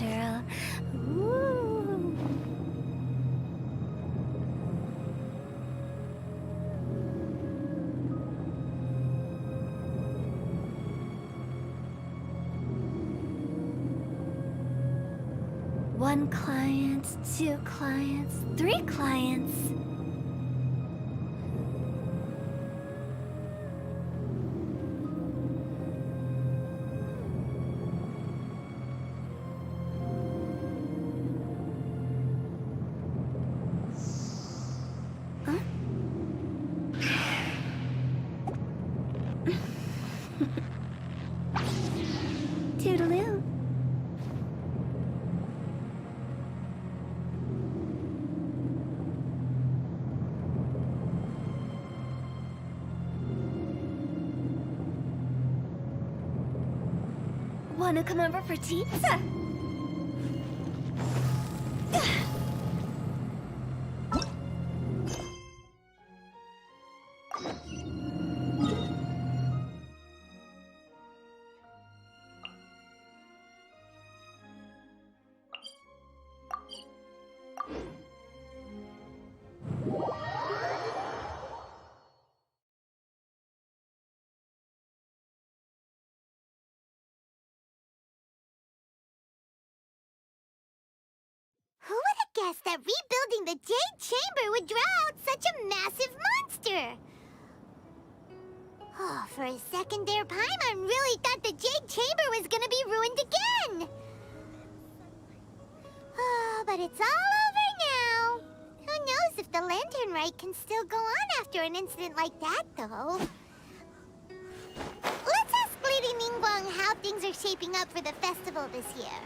natural. Ooh. One client, two clients, three clients. Huh? Toodaloo. Wanna come over for pizza? Who would have guessed that rebuilding the Jade Chamber would draw out such a massive monster? Oh, for a second there, Paimon really thought the Jade Chamber was gonna be ruined again! Oh, but it's all over now. Who knows if the Lantern Rite can still go on after an incident like that, though. Let's ask Lady Ningguang how things are shaping up for the festival this year.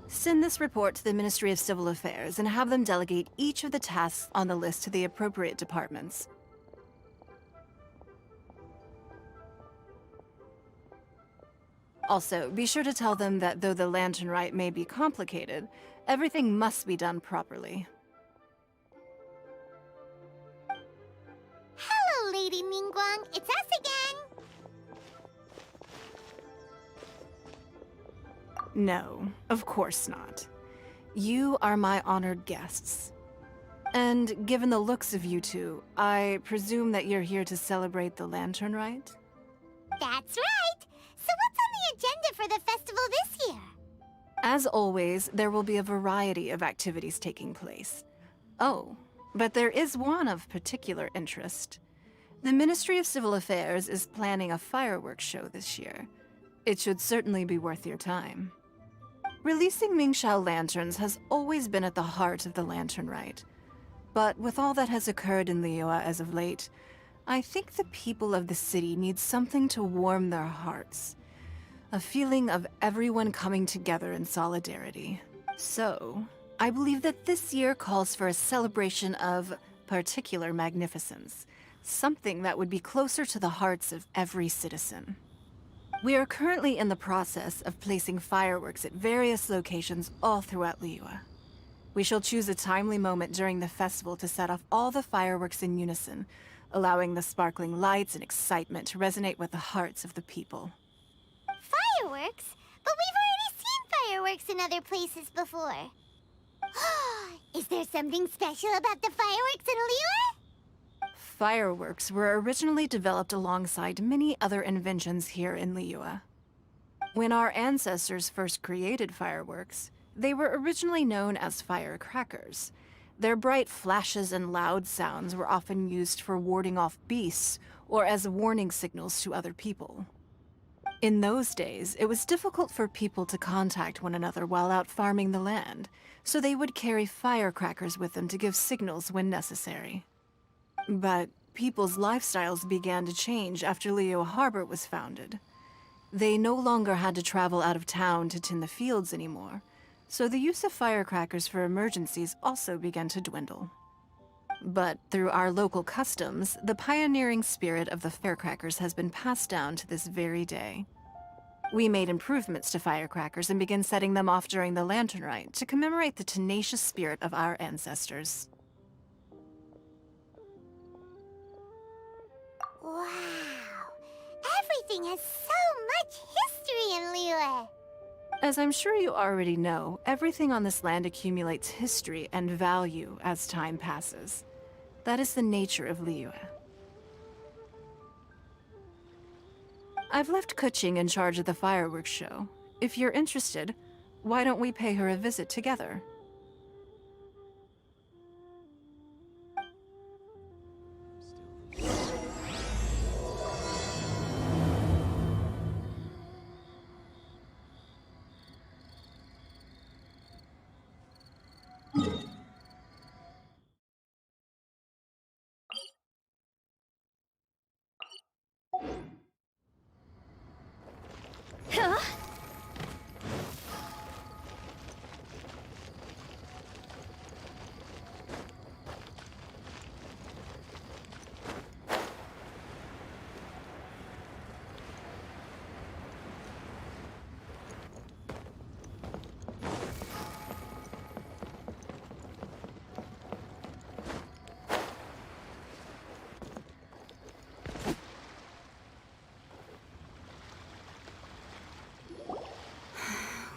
Send this report to the Ministry of Civil Affairs and have them delegate each of the tasks on the list to the appropriate departments. Also, be sure to tell them that though the Lantern Rite may be complicated, everything must be done properly. Hello, Lady Ningguang. It's us again. No, of course not. You are my honored guests. And given the looks of you two, I presume that you're here to celebrate the Lantern Rite? That's right. So what's on the agenda for the festival this year? As always, there will be a variety of activities taking place. Oh, but there is one of particular interest. The Ministry of Civil Affairs is planning a fireworks show this year. It should certainly be worth your time. Releasing Mingxiao lanterns has always been at the heart of the Lantern Rite. But with all that has occurred in Liyue as of late, I think the people of the city need something to warm their hearts. A feeling of everyone coming together in solidarity. So, I believe that this year calls for a celebration of particular magnificence. Something that would be closer to the hearts of every citizen. We are currently in the process of placing fireworks at various locations all throughout Liyue. We shall choose a timely moment during the festival to set off all the fireworks in unison, allowing the sparkling lights and excitement to resonate with the hearts of the people. Fireworks? But we've already seen fireworks in other places before. Is there something special about the fireworks in Liyue? Fireworks were originally developed alongside many other inventions here in Liyue. When our ancestors first created fireworks, they were originally known as firecrackers. Their bright flashes and loud sounds were often used for warding off beasts or as warning signals to other people. In those days, it was difficult for people to contact one another while out farming the land, so they would carry firecrackers with them to give signals when necessary. But people's lifestyles began to change after Liyue Harbor was founded. They no longer had to travel out of town to tend the fields anymore, so the use of firecrackers for emergencies also began to dwindle. But through our local customs, the pioneering spirit of the firecrackers has been passed down to this very day. We made improvements to firecrackers and began setting them off during the Lantern Rite to commemorate the tenacious spirit of our ancestors. Wow. Everything has so much history in Liyue. As I'm sure you already know, everything on this land accumulates history and value as time passes. That is the nature of Liyue. I've left Kuching in charge of the fireworks show. If you're interested, why don't we pay her a visit together? Huh?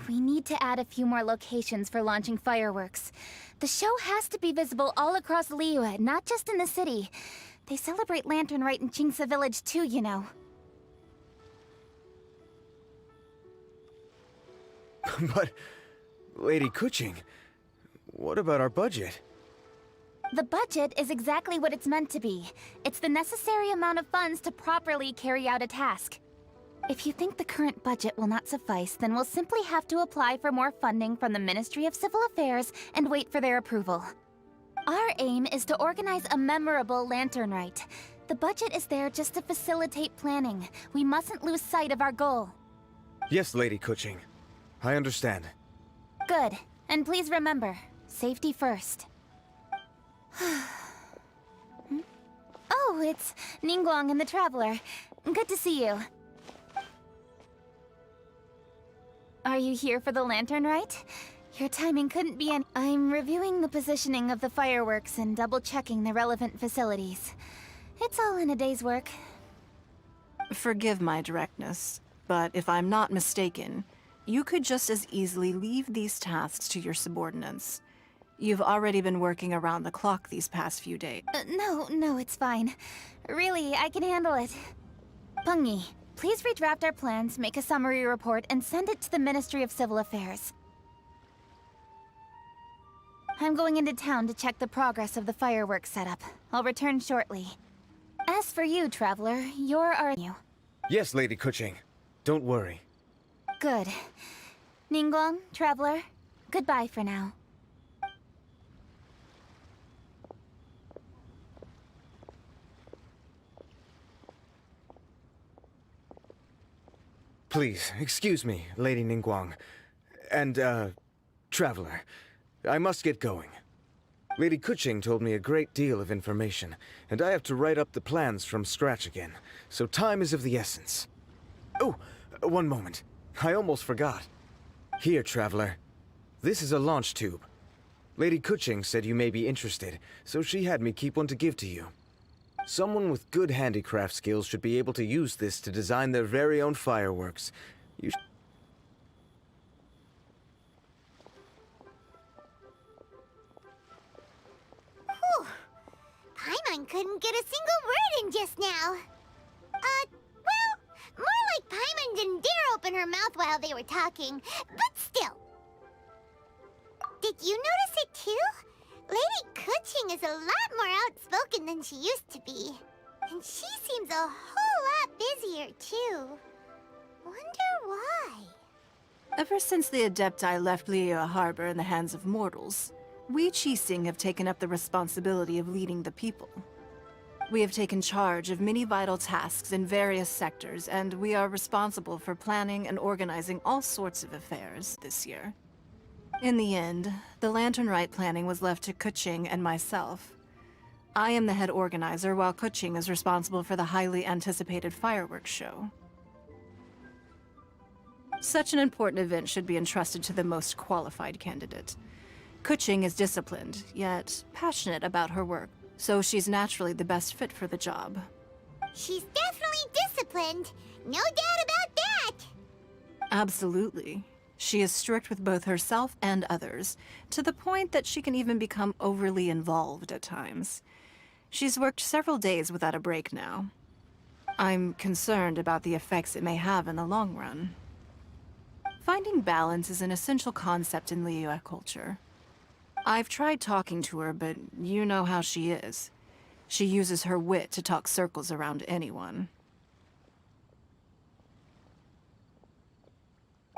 We need to add a few more locations for launching fireworks. The show has to be visible all across Liyue, not just in the city. They celebrate Lantern Rite in Qingce Village too, you know. But, Lady Kuching, what about our budget? The budget is exactly what it's meant to be. It's the necessary amount of funds to properly carry out a task. If you think the current budget will not suffice, then we'll simply have to apply for more funding from the Ministry of Civil Affairs and wait for their approval. Our aim is to organize a memorable Lantern Rite. The budget is there just to facilitate planning. We mustn't lose sight of our goal. Yes, Lady Kuching. I understand. Good. And please remember, safety first. Oh, it's Ningguang and the Traveler. Good to see you. Are you here for the Lantern Rite? Your timing couldn't be any— I'm reviewing the positioning of the fireworks and double-checking the relevant facilities. It's all in a day's work. Forgive my directness, but if I'm not mistaken, you could just as easily leave these tasks to your subordinates. You've already been working around the clock these past few days. No, it's fine. Really, I can handle it. Pengyi, please redraft our plans, make a summary report, and send it to the Ministry of Civil Affairs. I'm going into town to check the progress of the fireworks setup. I'll return shortly. As for you, Traveler, you're our— Yes, Lady Kuching. Don't worry. Good. Ningguang, Traveler, goodbye for now. Please, excuse me, Lady Ningguang. And, Traveler. I must get going. Lady Kuching told me a great deal of information, and I have to write up the plans from scratch again, so time is of the essence. Oh, one moment. I almost forgot. Here, Traveler. This is a launch tube. Lady Kuching said you may be interested, so she had me keep one to give to you. Someone with good handicraft skills should be able to use this to design their very own fireworks. You Whew. Paimon couldn't get a single word in just now. Well, more like Paimon didn't dare open her mouth while they were talking, but still. Did you notice it too? Lady Kuching is a lot more outspoken than she used to be. And she seems a whole lot busier too. Wonder why? Ever since the Adepti left Liyue Harbor in the hands of mortals, we Qixing have taken up the responsibility of leading the people. We have taken charge of many vital tasks in various sectors, and we are responsible for planning and organizing all sorts of affairs this year. In the end, the Lantern Rite planning was left to Kuching and myself. I am the head organizer, while Kuching is responsible for the highly anticipated fireworks show. Such an important event should be entrusted to the most qualified candidate. Kuching is disciplined, yet passionate about her work, so she's naturally the best fit for the job. She's definitely disciplined. No doubt about that. Absolutely. She is strict with both herself and others, to the point that she can even become overly involved at times. She's worked several days without a break now. I'm concerned about the effects it may have in the long run. Finding balance is an essential concept in Liyue culture. I've tried talking to her, but you know how she is. She uses her wit to talk circles around anyone.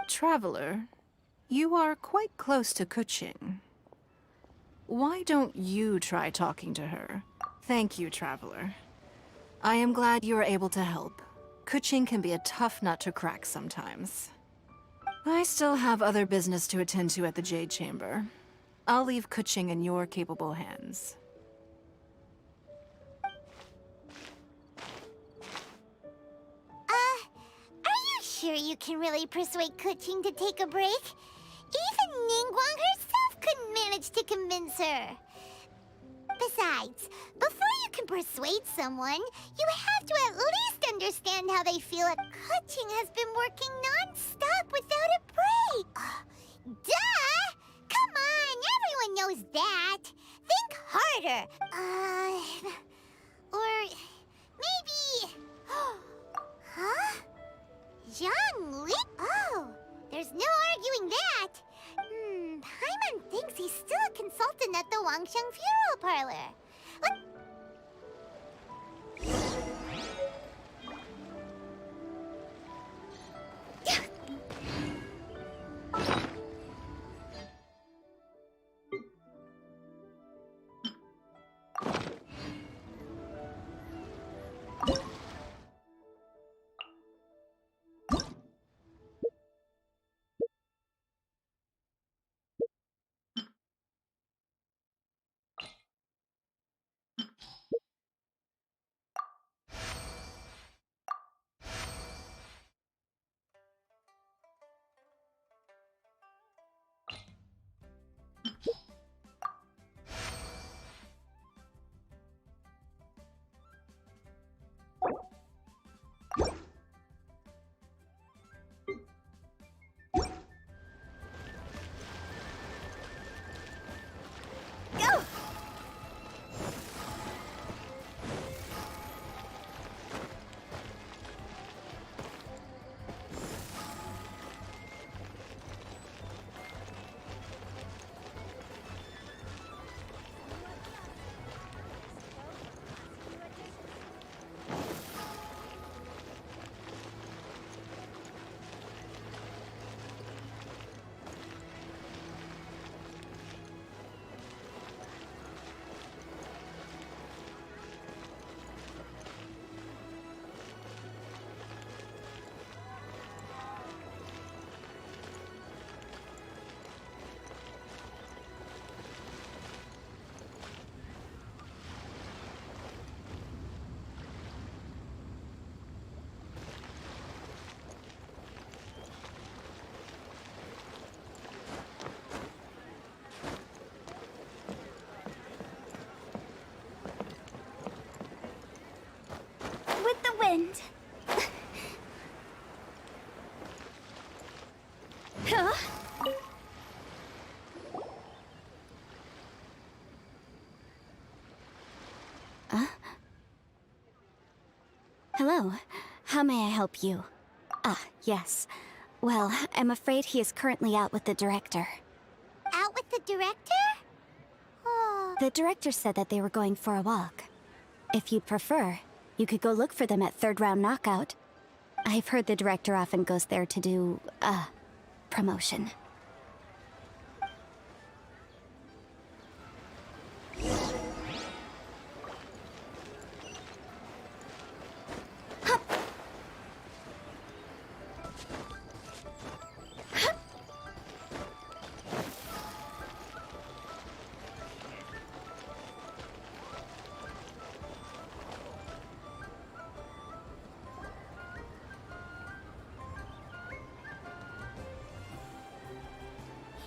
Traveler, you are quite close to Kuching. Why don't you try talking to her? Thank you, Traveler. I am glad you are able to help. Kuching can be a tough nut to crack sometimes. I still have other business to attend to at the Jade Chamber. I'll leave Kuching in your capable hands. Are you sure you can really persuade Kuching to take a break? Even Ningguang herself couldn't manage to convince her. Besides, before you can persuade someone, you have to at least understand how they feel. Kuching has been working non-stop without a break. Duh! Come on, everyone knows that. Think harder. Or maybe... Huh? Young Li? Oh, there's no arguing that. Paimon thinks he's still a consultant at the Wangsheng Funeral Parlor. What? With the wind. Huh? Hello. How may I help you? Ah, yes. Well, I'm afraid he is currently out with the director. Out with the director? Oh. The director said that they were going for a walk. If you'd prefer, you could go look for them at third round knockout. I've heard the director often goes there to do, promotion.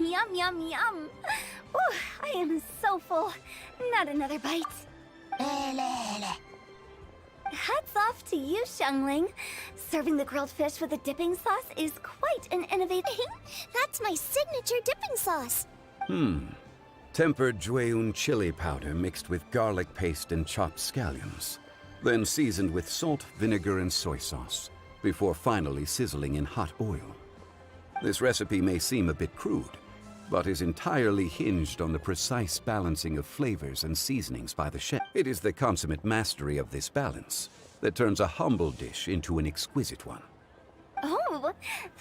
Yum, yum, yum. Ooh, I am so full. Not another bite. Hats off to you, Xiangling. Serving the grilled fish with a dipping sauce is quite an innovation. That's my signature dipping sauce. Tempered Jueyun chili powder mixed with garlic paste and chopped scallions, then seasoned with salt, vinegar, and soy sauce, before finally sizzling in hot oil. This recipe may seem a bit crude, but is entirely hinged on the precise balancing of flavors and seasonings by the chef. It is the consummate mastery of this balance that turns a humble dish into an exquisite one. Oh,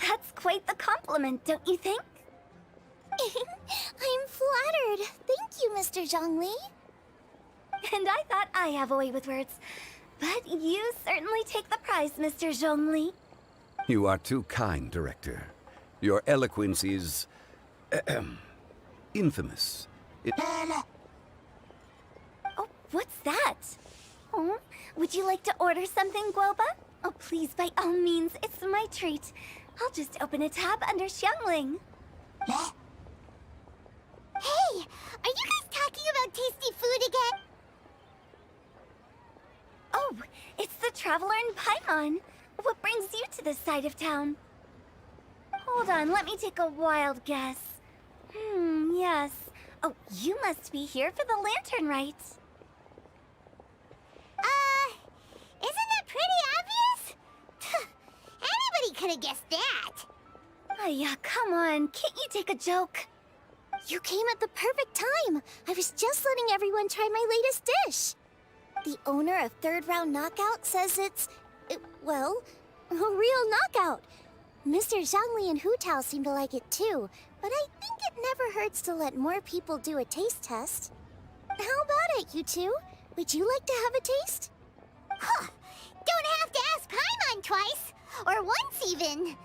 that's quite the compliment, don't you think? I'm flattered. Thank you, Mr. Zhongli. And I thought I have a way with words. But you certainly take the prize, Mr. Zhongli. You are too kind, Director. Your eloquence is infamous. Oh, what's that? Oh, would you like to order something, Guoba? Oh, please, by all means, it's my treat. I'll just open a tab under Xiangling. Hey, are you guys talking about tasty food again? Oh, it's the Traveler in Paimon. What brings you to this side of town? Hold on, let me take a wild guess. Yes. Oh, you must be here for the lantern rite. Isn't that pretty obvious? Anybody could have guessed that. Oh, yeah, come on. Can't you take a joke? You came at the perfect time. I was just letting everyone try my latest dish. The owner of Third Round Knockout says it's, well, a real knockout. Mr. Zhongli and Hu Tao seem to like it too, but I think it never hurts to let more people do a taste test. How about it, you two? Would you like to have a taste? Huh. Don't have to ask Paimon twice, or once even.